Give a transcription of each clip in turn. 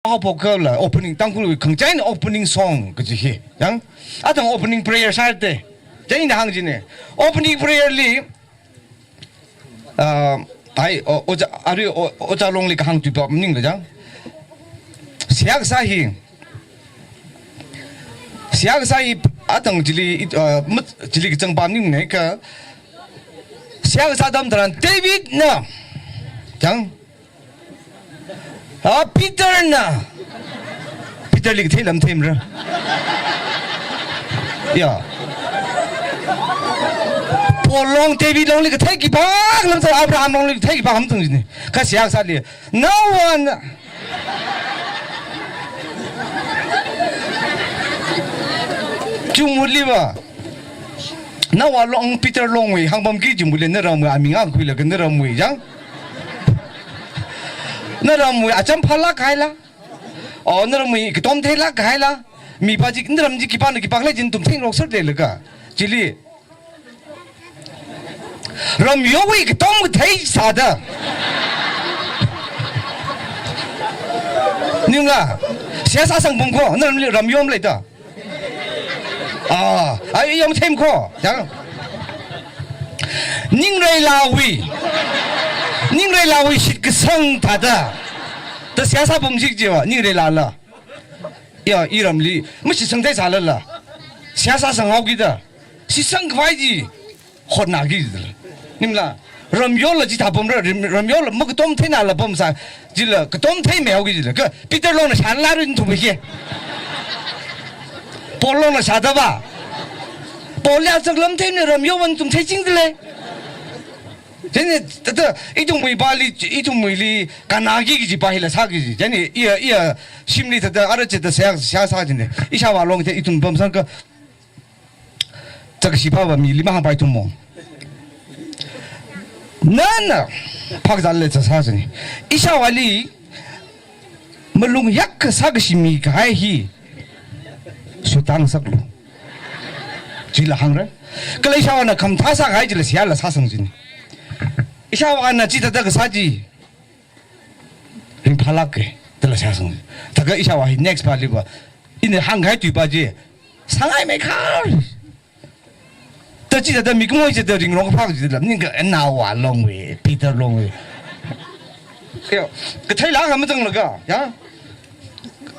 보컬라 오프닝 땅굴 굉장히 오프닝 송 그지 양 아동 오프닝 프레이어 살때 저희는 항진에 오프닝 프레이어리 다이 오자 아리 오자롱리 항주 법닝 거장 시약사히 아동 질리 질리 정밤닝 내가 시약사담들한 데이비드 나장 Peter na Peter lig thay lam thêm rồi yeah Paul long David long lig thay ki bang lam sa Abraham long lig thay ki bang ham tung ni ka siak sa li no one Jumuli ba na wa long Peter long we hang bam ki jumuli na ram ga mi ngang khui la kan ram we jang 너라무이 아참 팔라 가이라 너라무이 그 돔테라 가이라 미바지 너람지 기반을 기방래 진 돔탱 록설 될까 질리 럼요이 그 돔테이 사다 님라 세사상 봉고 너람리 럼요음래다 아이 염 템코 장 닝레라위 닝레라위 시그 성다다 더 시아사 봉식지와 닝레라라 야 이름리 무시 성대 잘랄라 시아사 성하기다 시성 과이지 혼나기들 님라 럼요르지 다 범라 럼요르 뭐그 돔테나라 범사 질라 그 돔테 매오기질 그 피터로는 산라르인 도베게 볼로는 사다봐 볼랴서 럼테네 럼요원 좀 태징들래 제네 또 이종 무이발리 이종 무이리 가나기기지 바힐라 사기지 제네 이야 심리다 알아지다 사사진네 이샤와롱테 이종 범상가 저거 시바바 밀리마 바이통모 나나 박잘레서 사진이 이샤와리 물롱 약 사기심이 가히 수당석로 질라 항라 클레샤와나 감타사 가이질 시알라 사성진 이샤와나 지다다 그 사지 린 팔락게 들라 사성 다가 이샤와 넥스 발리바 이네 한가이 뒤바지 상하이 메카 더 지다다 미금오 이제 더 링롱 파지들 니가 나와 롱웨 피터 롱웨 그 타이랑 한번 정러가 야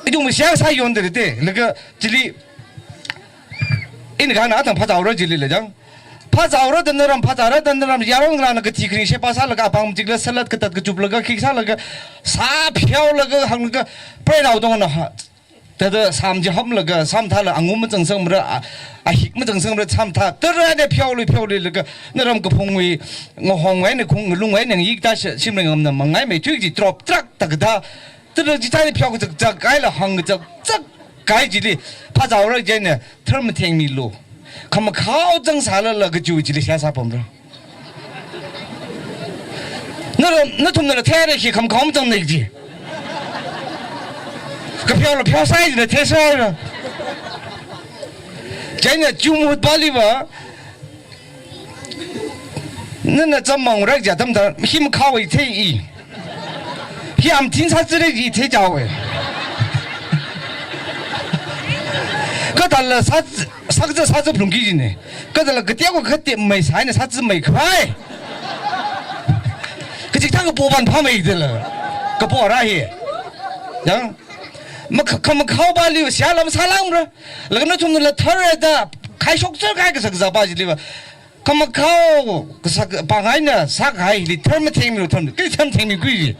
이종 뭐 시야 사이 온데데 그러니까 질리 이네 가나 아당 파자오러 질리래장 파자오러 던너람 파자라 던너람 야롱라나 그 티크리 셰파살라가 방 지글 살랏 그따 그 줍라가 킥살라가 사 펴올라가 항가 프레나우동나 데더 삼지 함라가 삼타라 앙고문 정성므라 아히문 정성므라 삼타 떠라데 펴올리가 너람 그 봉위 홍외네 공룽외네 이다 심령 없는 망가이 메쥐지 드롭 트럭 딱다 뜨르지 타이 펴고 저 가이라 항가 저 가이지리 파자오러 이제네 털면 탱밀로 가면 가오정 살을라 그 주지리 샤사 범라 너 좀너 태르히 가면 가오정 내지 그 표로 표 사이즈네 태서라 제네 주무 발리바 너나 점망으로 자 담다 힘 가오이 태이 힘 진사들이 태자오에 그 달라 사저 분기지네 그 달라 그때하고 그때 뭐 사이네 사지 뭐 그래 그 직장 그 보반 파메이들 그 보라히 양 뭐 그만 가발리고 샤람 살랑으로 그러나 좀 놀라 털에다 가속설 가게서 그 잡아지리고 그만 가오 그 방아이나 사가이 리 털면 템이로 털면 그 템이 그지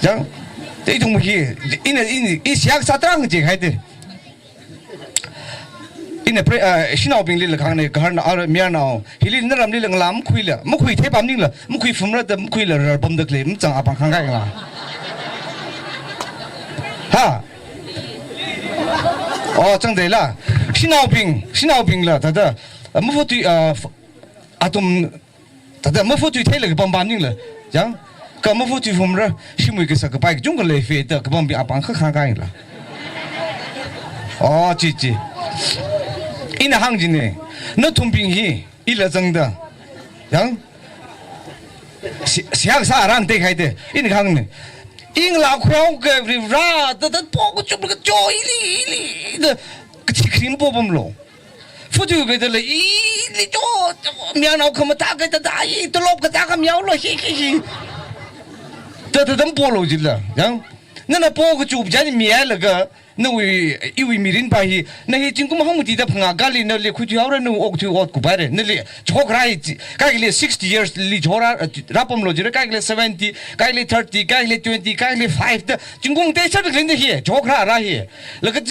양 이 동무기 이 시약사들한 게 해야 이네 신하빙리를 강내 가는 아르 미안나오 힐리 너람리를 람 쿠일라 뭐 쿠이 태밤닝라 뭐 쿠이 품라다 뭐 쿠일라 범덕래 므짱 아방 강가이라 하 정대라 신하빙라 다다 뭐포티 아톰 다다 뭐포티 태를 범밤닝라 장 그뭐 포티 품라 시무이게서 그 바이 중글레 페다 그 범비 아방 강가이라 지지 이나 항진네 너 통빙이 일러정다 양 시약사랑 대가이데 이나 강네 应老宽个ra的包个就那个叫一哩的个提克波不咯，副就个的了一哩叫苗脑可么大个的大一都老个大个苗了嘿嘿嘿，这怎波了去了，然后那包个就不讲苗那个。那位因为没人拍戏，那些经过我们地的朋友，家里那里回去好了，那我去我古巴的，那里超过来，家里60 years 里超了，拉不么着，家里70，家里30，家里20，家里5的，经过这些的人的戏，超过来了戏，那个。